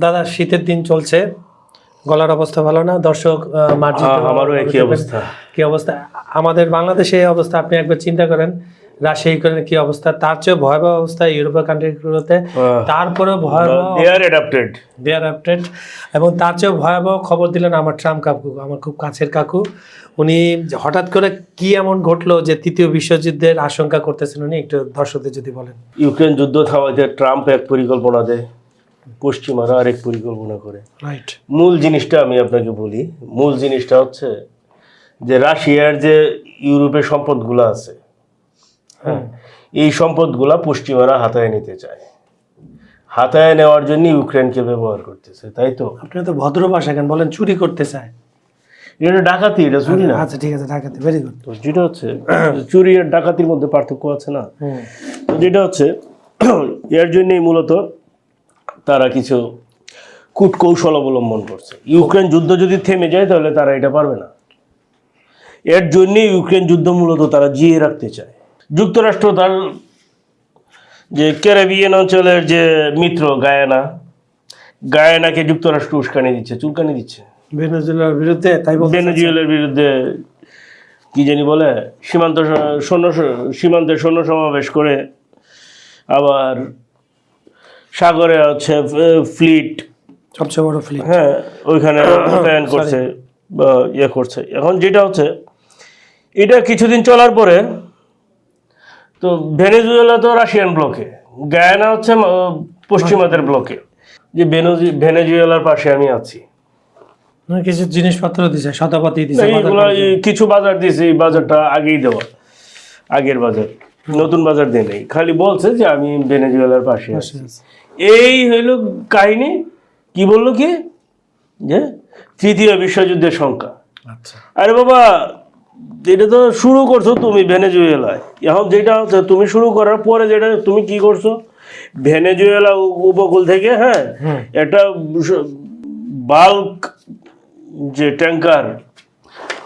দাদা শীতের দিন চলছে, গলার অবস্থা ভালো না, দর্শক মার্জিত, আমারও একই অবস্থা। কি অবস্থা আমাদের বাংলাদেশে এই অবস্থা, আপনি একবার চিন্তা করেন রাশিয়া ইউক্রেনের কি অবস্থা, তার চেয়ে ভয়াবহ অবস্থা ইউরোপীয় কান্ট্রিগুলোতে, তারপরেও ভয়াবহ দে আর অ্যাডাপ্টেড। এবং তার চেয়েও ভয়াবহ খবর দিলেন আমার ট্রাম্প কাকু, আমার খুব কাছের কাকু। উনি হঠাৎ করে কি এমন ঘটলো যে তৃতীয় বিশ্বযুদ্ধের আশঙ্কা করতেছেন উনি, একটু দর্শকদের যদি বলেন। ইউক্রেন যুদ্ধ থামাতে ট্রাম্প এক পরিকল্পনা দেয়, পশ্চিমারা আরেক পরিকল্পনা করে। রাইট। মূল জিনিসটা আমি আপনাকে বলি, মূল জিনিসটা হচ্ছে যে রাশিয়ার যে ইউরোপের সম্পদগুলো আছে, হ্যাঁ, এই সম্পদগুলা পশ্চিমারা হাতায় নিতে চায়, হাতায় নেওয়ার জন্য ইউক্রেনকে ব্যবহার করতেছে, তাই তো? আপনি তো ভদ্র ভাষা কেন বলেন, চুরি করতে চায়? এটা ডাকাতি, এটা চুরি না। আচ্ছা ঠিক আছে, ডাকাতি, ভেরি গুড। তো যেটা হচ্ছে চুরি আর ডাকাতির মধ্যে পার্থক্য আছে না? তো যেটা হচ্ছে এর জন্যই মূলত তারা কিছু কূটকৌশল অবলম্বন করছে। ইউক্রেন যুদ্ধ যদি থেমে যায় তাহলে তারা এটা পারবে না, এর জন্যই ইউক্রেন যুদ্ধ মূলত তারা জিয়ে রাখতে চায়। যুক্তরাষ্ট্র তার যে ক্যারিবিয়ান অঞ্চলের যে মিত্র গায়ানাকে যুক্তরাষ্ট্র উস্কানি দিচ্ছে, চুলকানি দিচ্ছে ভেনেজুয়েলার বিরুদ্ধে, তাই বলতে ভেনেজুয়েলার বিরুদ্ধে কি জানি বলে, সীমান্তে সৈন্য সমাবেশ করে, আবার সাগরে হচ্ছে ফ্লিট, সবচেয়ে বড় ফ্লিট, হ্যাঁ, ওইখানে মোতায়েন করছে বা ইয়ে করছে। এখন যেটা হচ্ছে এটা কিছুদিন চলার পরে তো ভেনেজুয়েলা তো রাশিয়ান ব্লকে, গায়ানা হচ্ছে পশ্চিমাদের ব্লকে, যে ভেনেজুয়েলার পাশে আমি আছি। কিছু জিনিসপত্র দিছে, শতাপাতি দিছে, এইগুলো কিছু বাজার দিছে, এই বাজারটা আগেই দেওয়া, আগের বাজার, নতুন বাজার দিয়ে নেই, খালি বলছে যে আমি ভেনেজুয়েলার পাশে আছি। এই হইল কাহিনী। কি বললো কি যে তৃতীয় বিশ্বযুদ্ধের শঙ্কা। আচ্ছা, আরে বাবা, এটা তো শুরু করছো তুমি ভেনেজুয়েলায়। এখন যেটা হচ্ছে তুমি শুরু করার পরে যেটা তুমি কি করছো, ভেনেজুয়েলা উপকূল থেকে, হ্যাঁ, একটা বাল্ক যে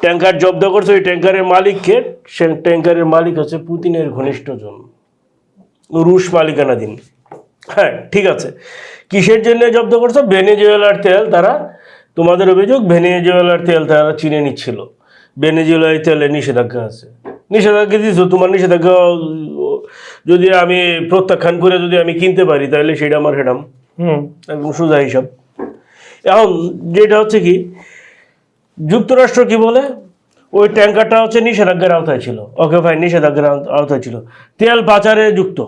ট্যাঙ্কার জব্দ করছে, ওই ট্যাঙ্কারের মালিককে, সে ট্যাঙ্কারের মালিক হচ্ছে পুতিনের ঘনিষ্ঠজন, রুশ মালিকানাধীন। হ্যাঁ, ঠিক আছে। কিসের জন্য জব্দ করছো? ভেনেজুয়েলার তেল তারা, তোমাদের অভিযোগ ভেনেজুয়েলার তেল তারা চিনে নিচ্ছিল, ভেনেজুয়েলার তেলে নিষেধাজ্ঞা আছে, নিষেধাজ্ঞা দিয়েছো, তোমার নিষেধাজ্ঞা যদি আমি প্রত্যাখ্যান করে যদি আমি কিনতে পারি তাহলে সেটা আমার হেডাম, একদম সোজা হিসাব। এখন যেটা হচ্ছে কি, যুক্তরাষ্ট্র কি বলে, ওই ট্যাঙ্কারটা হচ্ছে নিষেধাজ্ঞার আওতায় ছিল, ওকে ভাই, নিষেধাজ্ঞার আওতায় ছিল, তেল পাচারে যুক্ত,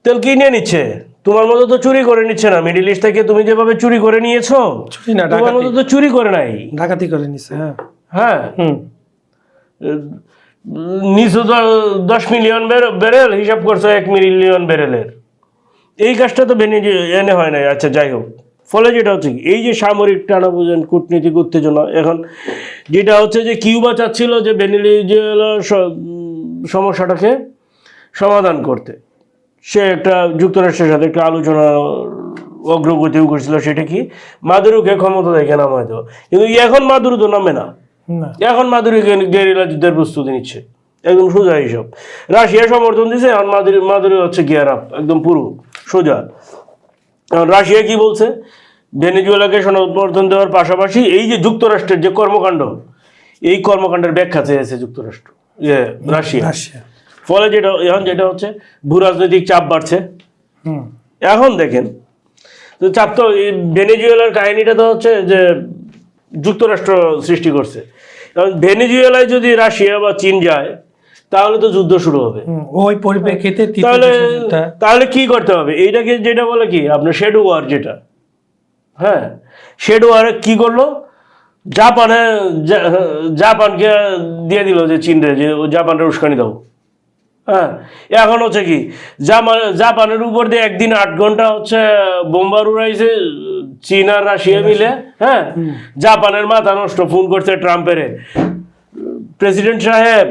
তেল কিনে নিচ্ছে, তোমার মতো তো চুরি করে নিচ্ছে না। মিডল ইস্ট থেকে তুমি যেভাবে চুরি করে নিয়েছো, তোমার মতো তো চুরি করে নাই, ডাকাতি করে নিচ্ছে। হ্যাঁ, নিচু 10 মিলিয়ন ব্যারেল, হিসাব করছো 1 মিলিয়ন ব্যারেলের। এই কাজটা তো এনে হয় নাই। আচ্ছা, যাই হোক, ফলে যেটা হচ্ছে এই যে সামরিক টানাপোড়েন, কূটনীতিক উত্তেজনা, এখন যেটা হচ্ছে যে কিউবা চাচ্ছিল যে ভেনেজুয়েলার সমস্যাটাকে সমাধান করতে, সে একটা যুক্তরাষ্ট্রের সাথে একটা আলোচনা অগ্রগতিও করছিল, সেটা কি মাদুরোকে ক্ষমতা থেকে নামায় দেওয়া। কিন্তু এখন মাদুরো তো নামে না, এখন মাদুরো গেরিলা যুদ্ধের প্রস্তুতি নিচ্ছে, একদম সোজা হিসাব। রাশিয়া সমর্থন দিচ্ছে, এখন মাদুরো হচ্ছে গিয়ার আপ, একদম পুরো সোজা। রাশিয়া কি বলছে, ভেনেজুয়েলাকে সমর্থন দেওয়ার পাশাপাশি এই যে যুক্তরাষ্ট্রের যে কর্মকাণ্ড, এই কর্মকাণ্ডের ব্যাখ্যা চেয়েছে যুক্তরাষ্ট্র, রাশিয়া। ফলে যেটা হচ্ছে ভূরাজনৈতিক চাপ বাড়ছে। এখন দেখেন তো চাপ তো ভেনেজুয়েলার কাহিনীটা তো হচ্ছে যে যুক্তরাষ্ট্র সৃষ্টি করছে। কারণ ভেনেজুয়েলায় যদি রাশিয়া বা চীন যায় তাহলে তো যুদ্ধ শুরু হবে। ওই পরিপ্রেক্ষিতে তাহলে কি করতে হবে, এইটাকে যেটা বলে কি আপনার শেডো ওয়ার, যেটা, হ্যাঁ, শেডো ওয়ারে কি করলো, জাপানকে দিয়ে দিল যে চীনরে, যে জাপানটা উস্কানি দাও। হ্যাঁ, এখন হচ্ছে কি জাপানের উপর দিয়ে একদিন 8 ঘন্টা হচ্ছে বোমবার উড়াইছে চীন আর রাশিয়া মিলে। হ্যাঁ, জাপানের মাথা নষ্ট, ফোন করছে ট্রাম্পের, প্রেসিডেন্ট সাহেব,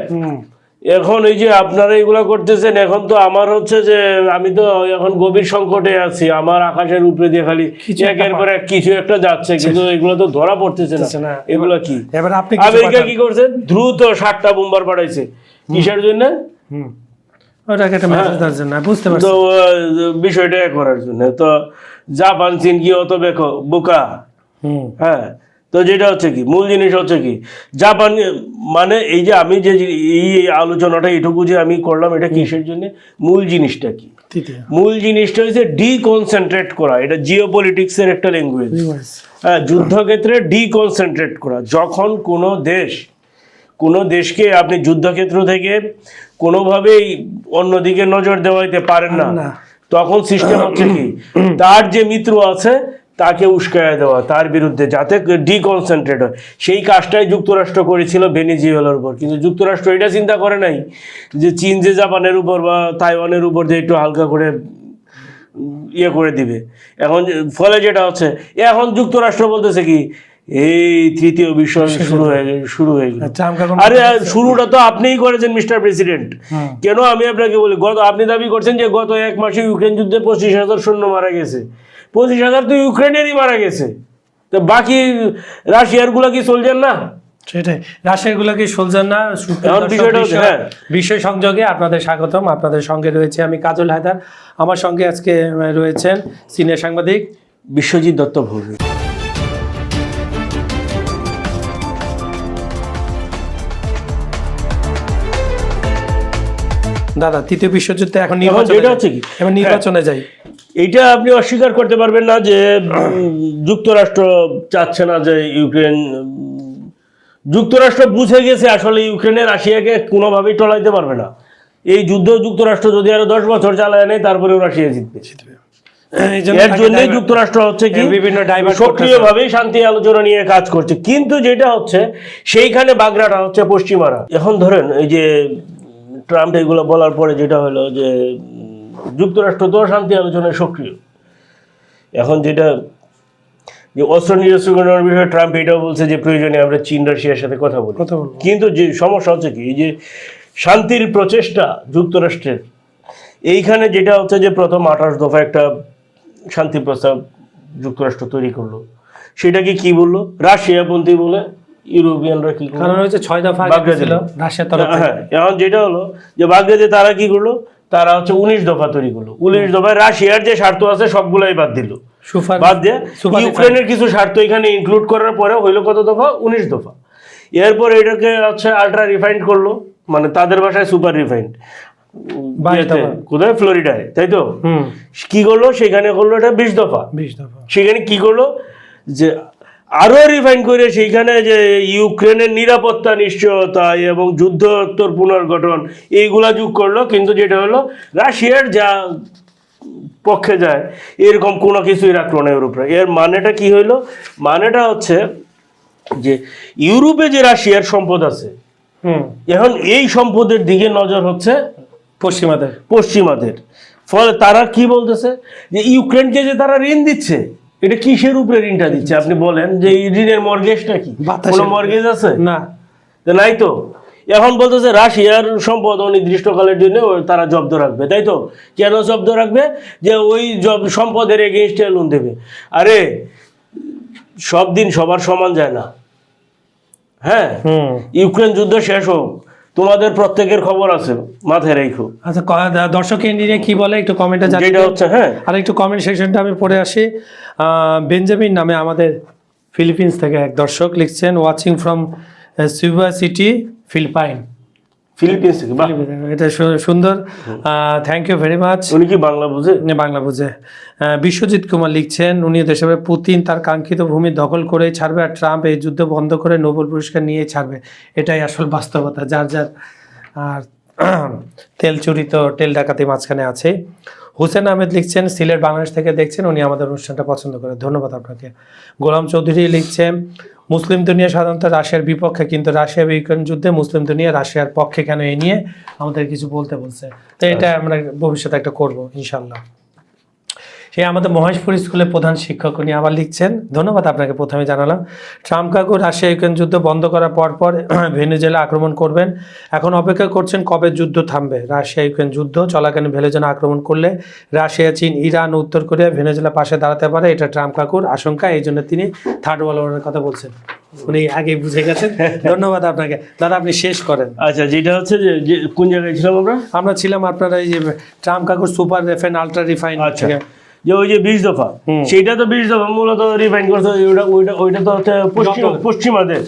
এখন এই যে আপনারা এগুলা করতেছেন, এখন তো আমার হচ্ছে যে আমি তো এখন গভীর সংকটে আছি, আমার আকাশের উপরে দিয়ে খালি একের পর এক কিছু একটা যাচ্ছে, কিন্তু এগুলো তো ধরা পড়তেছে না। এগুলা কি, আমেরিকা কি করছে, দ্রুত 7টা বোমবার পাঠাইছে। কিসের জন্য? ওটাকে একটা মেসেজ দেওয়ার জন্য বুঝতে পারছি। তো বিষয়টা এ করার জন্য তো জাপান চীন কি অত বোকা? হুম হ্যাঁ, তো যেটা হচ্ছে কি মূল জিনিস হচ্ছে কি জাপান মানে এই যে আমি যে এই আলোচনাটা এটুকু যে আমি করলাম এটা কিসের জন্য, মূল জিনিসটা কি? তৃতীয় মূল জিনিসটা হচ্ছে ডিকনসেন্ট্রেট করা। এটা জিও পলিটিক্সের একটা ল্যাঙ্গুয়েজ। হ্যাঁ, যুদ্ধক্ষেত্রে ডিকনসেন্ট্রেট করা। যখন কোনো দেশকে আপনি যুদ্ধক্ষেত্র থেকে কোনোভাবেই অন্যদিকে নজর দেওয়াইতে পারেন না, তখন সিস্টেম হচ্ছে কি তার যে মিত্র আছে তাকে উস্কায়া দেওয়া তার বিরুদ্ধে, যাতে ডিকনসেন্ট্রেট হয়। সেই কাজটাই যুক্তরাষ্ট্র করেছিল ভেনিজুয়েলার উপর। কিন্তু যুক্তরাষ্ট্র এটা চিন্তা করে নাই যে চীন যে জাপানের উপর বা তাইওয়ানের উপর যে একটু হালকা করে ইয়ে করে দিবে। এখন ফলে যেটা হচ্ছে এখন যুক্তরাষ্ট্র বলতেছে কি এই তৃতীয় বিশ্ব শুরু হয়ে গেল। আরে শুরুটা তো আপনিই করেছেন মিস্টার প্রেসিডেন্ট। কেন আমি আপনাকে বলি, আপনি দাবি করছেন যে গত 1 মাসে ইউক্রেন যুদ্ধে 25,000 সৈন্য মারা গেছে। 25,000 তো ইউক্রেনেরই মারা গেছে, তো বাকি রাশিয়ার গুলা কি সোলজার না? সেটাই, রাশিয়ার গুলা কি সোলজার না? বিষয় সংযোগে আপনাদের স্বাগতম। আপনাদের সঙ্গে রয়েছে আমি কাজল হায়দার, আমার সঙ্গে আজকে রয়েছেন সিনিয়র সাংবাদিক বিশ্বজিৎ দত্ত ভৌমিক। দাদা, তৃতীয় বিশ্বযুদ্ধে এখন নির্বাচনে যাই, এইটা আপনি অস্বীকার করতে পারবেন না যে যুক্তরাষ্ট্র চাচ্ছে না যে যুক্তরাষ্ট্র বুঝে গেছে আসলে ইউক্রেনে রাশিয়াকে কোনোভাবেই টলাইতে পারবে না। এই যুদ্ধ যুক্তরাষ্ট্র যদি আরো 10 বছর চালায় নেয় তারপরেও রাশিয়া জিতবে। এর জন্যই যুক্তরাষ্ট্র হচ্ছে কি বিভিন্ন সক্রিয়ভাবেই শান্তি আলোচনা নিয়ে কাজ করছে। কিন্তু যেটা হচ্ছে সেইখানে বাগড়াটা হচ্ছে পশ্চিমারা। এখন ধরেন এই যে ট্রাম্প এগুলো বলার পরে যেটা হলো যে যুক্তরাষ্ট্র তো শান্তি আলোচনায় সক্রিয়। এখন যেটা যে অস্ত্র নিরস্ত্রীকরণের বিষয়ে ট্রাম্প এটাও বলছে যে প্রয়োজনে আমরা চীন রাশিয়ার সাথে কথা বলি। কিন্তু যে সমস্যা হচ্ছে কি, এই যে শান্তির প্রচেষ্টা যুক্তরাষ্ট্রের, এইখানে যেটা হচ্ছে যে প্রথম 28 দফা একটা শান্তি প্রস্তাব যুক্তরাষ্ট্র তৈরি করলো। সেটাকে কি বললো? রাশিয়াপন্থী বলে ইউরোপিয়ানরা কি করলো? কারণ হচ্ছে 6 দফা ছিল রাশিয়ার তরফ থেকে। হ্যাঁ, এখন যেটা হলো যে বাগদাদে তারা কি করলো, তারা হচ্ছে 19 দফা তৈরি করলো। 19 দফায় রাশিয়ার যে স্বার্থ আছে সবগুলাই বাদ দিল, বাদ দিয়ে ইউক্রেনের কিছু স্বার্থ এখানে ইনক্লুড করার পরে হইলো কত দফা? 19 দফা। এরপর এটাকে হচ্ছে আল্ট্রা রিফাইন্ড করলো, মানে তাদের ভাষায় সুপার রিফাইন্ড। কোথায়? ফ্লোরিডায়, তাই তো? কি করলো সেখানে? করলো এটা 20 দফা। সেখানে কি করলো যে আরো রিফাইন করে সেইখানে যে ইউক্রেনের নিরাপত্তা নিশ্চয়তা এবং যুদ্ধোত্তর পুনর্গঠন এইগুলা যোগ করলো। কিন্তু যেটা হলো রাশিয়ার যা পক্ষে যায় এরকম কোনো কিছুই রাখলো না ইউরোপরা। এর মানেটা কি হইলো? মানেটা হচ্ছে যে ইউরোপে যে রাশিয়ার সম্পদ আছে, এখন এই সম্পদের দিকে নজর হচ্ছে পশ্চিমাদের। ফলে তারা কি বলতেছে যে ইউক্রেনকে যে তারা ঋণ দিচ্ছে, এটা কিসের উপরে ঋণটা দিচ্ছে আপনি বলেন? যে ঋণের মর্গেজটা কি? কোনো মর্গেজ আছে না, নাই তো। এখন বলতেছে রাশিয়ার সম্পদ অনির্দিষ্টকালের জন্য তারা জব্দ রাখবে, তাই তো? কেন জব্দ রাখবে? যে ওই সম্পদের এগেইনস্টে লোন দেবে। আরে সব দিন সবার সমান যায় না। হ্যাঁ, ইউক্রেন যুদ্ধ শেষ হোক, তোমাদের প্রত্যেকের খবর আছে, মাথায় রাখো। আচ্ছা, দর্শক নিয়ে কি বলে একটু কমেন্টে যেটা হচ্ছে, হ্যাঁ, আর একটু কমেন্ট সেকশনটা আমি পড়ে আসি। বেঞ্জামিন নামে আমাদের ফিলিপিন্স থেকে এক দর্শক লিখছেন, watching from Cebu city, Philippines. Philippines থেকে, এটা সুন্দর, থ্যাংক ইউ ভেরি মাচ। উনি কি বাংলা বুঝে? বাংলা বুঝে। বিশ্বজিৎ কুমার লিখছেন, উনি দেশে পুতিন তার কাঙ্ক্ষিত ভূমি দখল করেই ছাড়বে, আর ট্রাম্প এই যুদ্ধ বন্ধ করে নোবেল পুরস্কার নিয়ে ছাড়বে। এটাই আসল বাস্তবতা। যার আর তেল চুরি তো তেল ডাকাতি মাঝখানে আছে। হুসেন আহমেদ লিখছেন, সিলেট বাংলাদেশ থেকে দেখছেন, উনি আমাদের অনুষ্ঠানটা পছন্দ করে, ধন্যবাদ আপনাকে। গোলাম চৌধুরী লিখছেন, মুসলিম দুনিয়া সাধারণত রাশিয়ার বিপক্ষে, কিন্তু রাশিয়া ইউক্রেন যুদ্ধে মুসলিম দুনিয়া রাশিয়ার পক্ষে কেন, এ নিয়ে আমাদের কিছু বলতে বলছে। তো এটা আমরা ভবিষ্যতে একটা করবো ইনশাল্লাহ। সে আমাদের মহেশপুর স্কুলের প্রধান শিক্ষক, উনি আবার লিখছেন, ধন্যবাদ আপনাকে প্রথমে জানালাম। ট্রাম্প কাকু রাশিয়া ইউক্রেন যুদ্ধ বন্ধ করার পর ভেনেজুয়েলা আক্রমণ করবেন, এখন অপেক্ষা করছেন কবে যুদ্ধ থামবে। রাশিয়া ইউক্রেন যুদ্ধ চলাকালীন ভেনেজুয়েলা আক্রমণ করলে রাশিয়া, চীন, ইরান, উত্তর কোরিয়া ভেনেজুয়েলা পাশে দাঁড়াতে পারে, এটা ট্রাম্প কাকুর আশঙ্কা। এই জন্য তিনি থার্ড ওয়ার্ল্ড ওয়ারের কথা বলছেন। উনি আগে বুঝে গেছেন। ধন্যবাদ আপনাকে দাদা, আপনি শেষ করেন। আচ্ছা, যেটা হচ্ছে যে কোন জায়গায় ছিলাম আমরা? আমরা ছিলাম আপনার এই যে ট্রাম্প কাকুর সুপার রিফাইন আলট্রা রিফাইন। আচ্ছা, যে ওই যে 20 দফা, সেইটা তো 20 দফা মূলত রিফাইন করতে, ওইটা তো হচ্ছে পশ্চিমাদের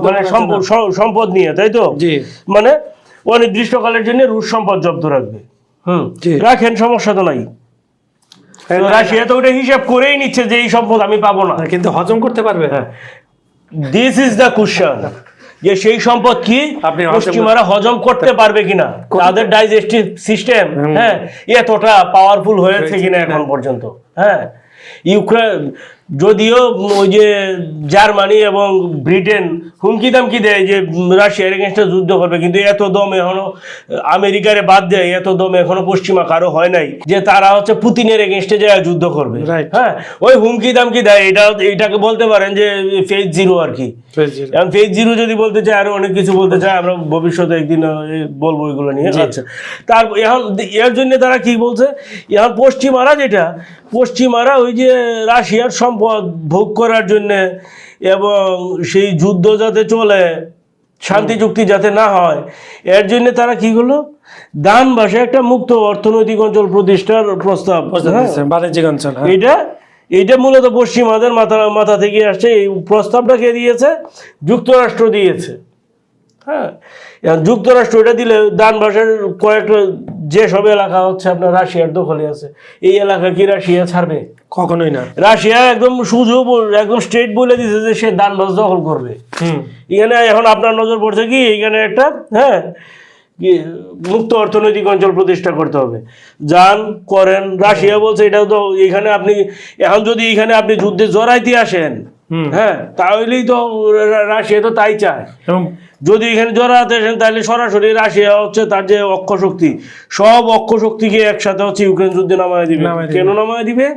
মানে সম্পদ নিয়ে, তাই তো? জি, মানে অনির্দিষ্টকালের জন্য রুশ সম্পদ জব্দ রাখবে। রাখেন, সমস্যা তো নাই। রাশিয়া তো ওটা হিসাব করেই নিচ্ছে যে এই সম্পদ আমি পাবো না, কিন্তু হজম করতে পারবে। দিস ইজ দ্য কোশ্চেন, যে সেই সম্পদ কি পশ্চিমারা হজম করতে পারবে কিনা, তাদের ডাইজেস্টিভ সিস্টেম হ্যাঁ এতটা পাওয়ারফুল হয়েছে কিনা এখন পর্যন্ত। হ্যাঁ, ইউক্রেন যদিও ওই যে জার্মানি এবং ব্রিটেন হুমকি দামকি দেয় যে রাশিয়ার এগেনস্টে যুদ্ধ করবে, কিন্তু এত দম এখনো আমেরিকারে বাদ দেয়, এত দম এখনো পশ্চিমা কারো হয় নাই যে তারা হচ্ছে পুতিনের এগেনস্টে যায় যুদ্ধ করবে। হ্যাঁ, ওই হুমকি দামকি দেয়, এটাকে বলতে পারেন যে ফেজ জিরো আর কি। এখন ফেজ জিরো যদি বলতে চাই, আরো অনেক কিছু বলতে চাই, আমরা ভবিষ্যতে একদিন বলবো এগুলো নিয়ে। আচ্ছা, তার এখন এর জন্য তারা কি বলছে, এখন পশ্চিমারা ওই যে রাশিয়ার সম্পদ ভোগ করার জন্য এবং সেই যুদ্ধ যাতে চলে, শান্তি চুক্তি যাতে না হয়, এর জন্য তারা কি করলো, দানবাসে একটা মুক্ত অর্থনৈতিক অঞ্চল প্রতিষ্ঠার প্রস্তাব, বাণিজ্যিক অঞ্চল। এইটা মূলত পশ্চিমাদের মাথা থেকে আসছে। এই প্রস্তাবটা কে দিয়েছে? যুক্তরাষ্ট্র দিয়েছে। হ্যাঁ, যুক্তরাষ্ট্র এটা দিলে দানবাসের কয়েকটা যেসব এলাকা হচ্ছে আপনার রাশিয়ার দখলে আছে, এই এলাকা কি রাশিয়া ছাড়বে? কখনোই না। রাশিয়া একদম সুযোগ একদম স্ট্রেট বলে দিচ্ছে যে সে দানবাস দখল করবে। এখানে এখন আপনার নজর পড়ছে কি, এখানে একটা মুক্ত অর্থনৈতিক অঞ্চল প্রতিষ্ঠা করতে হবে, যান করেন। রাশিয়া বলছে এটাও তো, এখানে আপনি এখন যদি এখানে আপনি যুদ্ধে জড়াইতে আসেন, হ্যাঁ, তাহলেই তো রাশিয়া তো তাই চায়। যদি এখানে জড়াতে আসেন তাহলে সরাসরি রাশিয়া হচ্ছে তার যে অক্ষশক্তি, সব অক্ষশক্তিকে একসাথে হচ্ছে ইউক্রেন যুদ্ধে নামায় দিবে। কেন নামায় দিবে?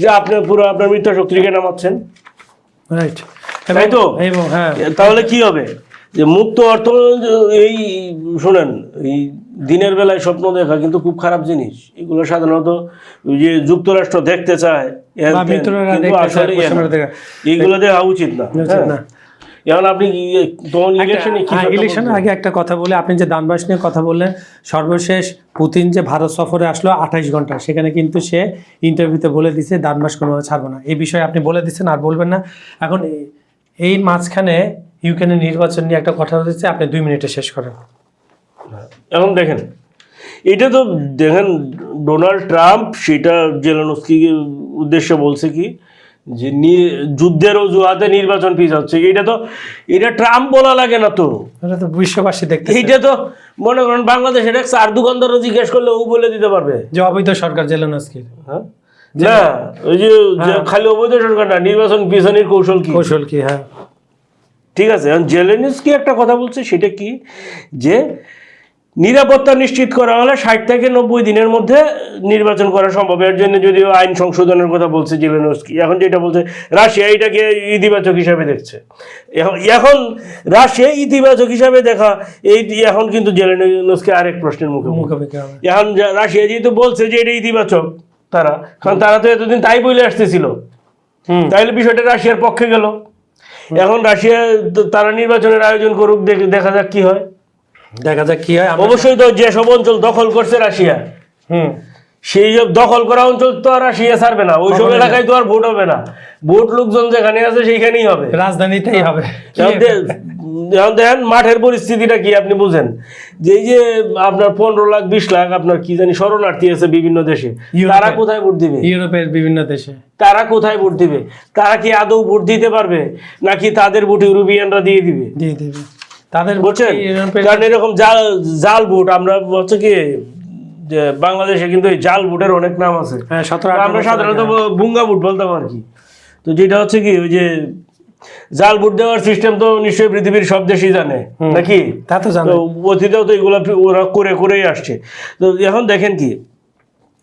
যে আপনি পুরো আপনার মিত্র শক্তিকে নামাচ্ছেন, তাই তো? তাহলে কি হবে, যে মুক্ত অর্থ, এই শোনেন, এই দিনের বেলায় স্বপ্ন দেখা কিন্তু খুব খারাপ জিনিস। এগুলো সাধারণত যে যুক্তরাষ্ট্র দেখতে চায়, এইগুলো দেখা উচিত না। এখন আপনি ইলেকশনের আগে একটা কথা বলে, আপনি যে দানবাস নিয়ে কথা বললেন, সর্বশেষ পুতিন যে ভারত সফরে আসলো 28 ঘন্টা, সেখানে কিন্তু সে ইন্টারভিউতে বলে দিচ্ছে দানবাস কোনোভাবে ছাড়বো না। এই বিষয়ে আপনি বলে দিচ্ছেন, আর বলবেন না। এখন এই মাঝখানে ইউক্রেনের নির্বাচন নিয়ে একটা কথা হচ্ছে, আপনি 2 মিনিটে শেষ করেন। এখন দেখেন, এটা তো দেখেন, ডোনাল্ড ট্রাম্প সেটা জেলেনস্কিকে উদ্দেশ্যে বলছে কি, যে যুদ্ধের অজুহাতে নির্বাচন পিছাচ্ছে। এটা ট্রাম্প বলা লাগে না তো, এটা তো বিশ্ববাসী দেখতে। এইটা তো মনে করেন বাংলাদেশের এক চার দোকানদারও জিজ্ঞেস করলে ও বলে দিতে পারবে যে অবৈধ সরকার জেলেনস্কির। না, ওই যে খালি অবৈধ সরকার না, নির্বাচন পিছনের কৌশল কি। হ্যাঁ, ঠিক আছে। জেলেনস্কি একটা কথা বলছে, সেটা কি, যে নিরাপত্তা নিশ্চিত করা হলে 60 থেকে 90 দিনের মধ্যে নির্বাচন করা সম্ভব। এর জন্য যদিও আইন সংশোধনের কথা বলছে জেলেনস্কি। এখন যেটা বলছে, রাশিয়া এটাকে ইতিবাচক হিসাবে দেখছে। এখন রাশিয়া ইতিবাচক হিসাবে দেখা, এখন কিন্তু জেলেনস্কি আরেক প্রশ্নের মুখে। এখন রাশিয়া যেহেতু বলছে যে এটা ইতিবাচক, কারণ তারা তো এতদিন তাই বলে আসতেছিল, তাইলে বিষয়টা রাশিয়ার পক্ষে গেল। এখন রাশিয়া তারা নির্বাচনের আয়োজন করুক, দেখা যাক কি হয়। অবশ্যই তো যেসব অঞ্চল দখল করছে রাশিয়া, সেই সব দখল করা অঞ্চল তো আর রাশিয়া ছাড়বে না। ওইসব এলাকায় তো আর ভোট হবে না, ভোট লোকজন যেখানে আছে সেইখানেই হবে, রাজধানীতেই হবে। দেখেন মাঠের পরিস্থিতিটা কি আপনি বুঝেন, যে এই যে আপনার 15 লাখ 20 লাখ আপনার কি জানি শরণার্থী আছে বিভিন্ন দেশে, তারা কোথায় ভোট দিবে? ইউরোপের বিভিন্ন দেশে তারা কোথায় ভোট দিবে? তারা কি আদৌ ভোট দিতে পারবে, নাকি তাদের ভোট ইউরোপিয়ানরা দিয়ে দিবে? তাদের বলছেন, কারণ এরকম জাল ভোট, আমরা হচ্ছে কি যে বাংলাদেশে কিন্তু এই জাল ভোটের অনেক নাম আছে। আমরা সাধারণত বুঙ্গা ভোট বলতাম আর কি। তো যেটা হচ্ছে কি, ওই যে জাল ভোট দেওয়ার সিস্টেম তো নিশ্চয়ই পৃথিবীর সব দেশই জানে, নাকি? তা তো জানে, অতীতেও তো এগুলো ওরা করেই আসছে। তো এখন দেখেন কি,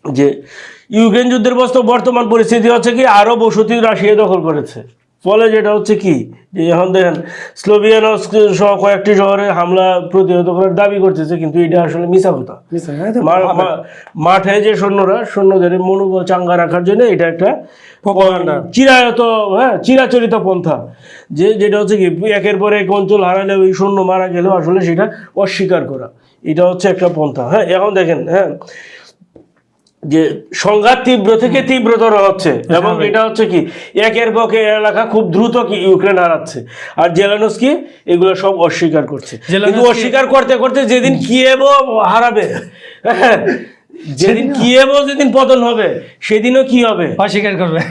যে ইউক্রেন যুদ্ধের বর্তমান পরিস্থিতি হচ্ছে কি, আরো বসতি রাশিয়া দখল করেছে। ফলে যেটা হচ্ছে কি, যে এখন দেখেন স্লোভিয়ানস্ক সহ কয়েকটি শহরে হামলা প্রতিহত করার দাবি করতেছে, কিন্তু এটা আসলে মিছা কথা। মাঠে যে সৈন্যদের মনোবল চাঙ্গা রাখার জন্য এটা একটা চিরাচরিত পন্থা, যেটা হচ্ছে কি একের পর এক অঞ্চল হারালে ওই সৈন্য মারা গেলেও আসলে সেটা অস্বীকার করা, এটা হচ্ছে একটা পন্থা। হ্যাঁ, এখন দেখেন যে সংঘাত তীব্র থেকে তীব্রতর হচ্ছে, এবং এটা হচ্ছে কি একের পর এক এলাকা খুব দ্রুত কি ইউক্রেন হারাচ্ছে, আর জেলেনস্কি এগুলো সব অস্বীকার করছে। কিন্তু অস্বীকার করতে করতে যেদিন কিয়েভও হারাবে, যেদিন পতন হবে, সেদিনও কি হবে, অস্বীকার করবে।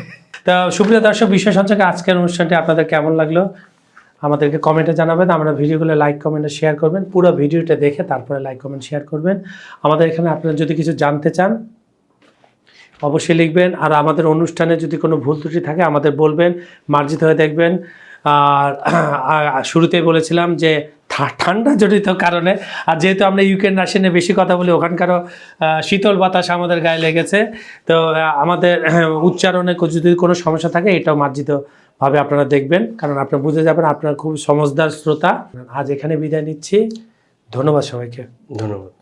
তা সুপ্রিয় দর্শক, বিশ্ব সঞ্চালকের আজকের অনুষ্ঠানটি আপনাদের কেমন লাগলো আমাদেরকে কমেন্টে জানাবেন। আমরা ভিডিওগুলো লাইক কমেন্টে শেয়ার করবেন, পুরো ভিডিওটা দেখে তারপরে লাইক কমেন্ট শেয়ার করবেন। আমাদের এখানে আপনারা যদি কিছু জানতে চান অবশ্যই লিখবেন, আর আমাদের অনুষ্ঠানে যদি কোনো ভুল ত্রুটি থাকে আমাদের বলবেন, মার্জিত হয়ে দেখবেন। আর শুরুতেই বলেছিলাম যে ঠান্ডা জড়িত কারণে, আর যেহেতু আমরা ইউক্রেন রাশিয়া নিয়ে বেশি কথা বলি, ওখানকারও শীতল বাতাস আমাদের গায়ে লেগেছে, তো আমাদের উচ্চারণে যদি কোনো সমস্যা থাকে এটাও মার্জিতভাবে আপনারা দেখবেন, কারণ আপনারা বুঝে যাবেন, আপনারা খুব সমঝদার শ্রোতা। আজ এখানে বিদায় নিচ্ছি, ধন্যবাদ সবাইকে। ধন্যবাদ।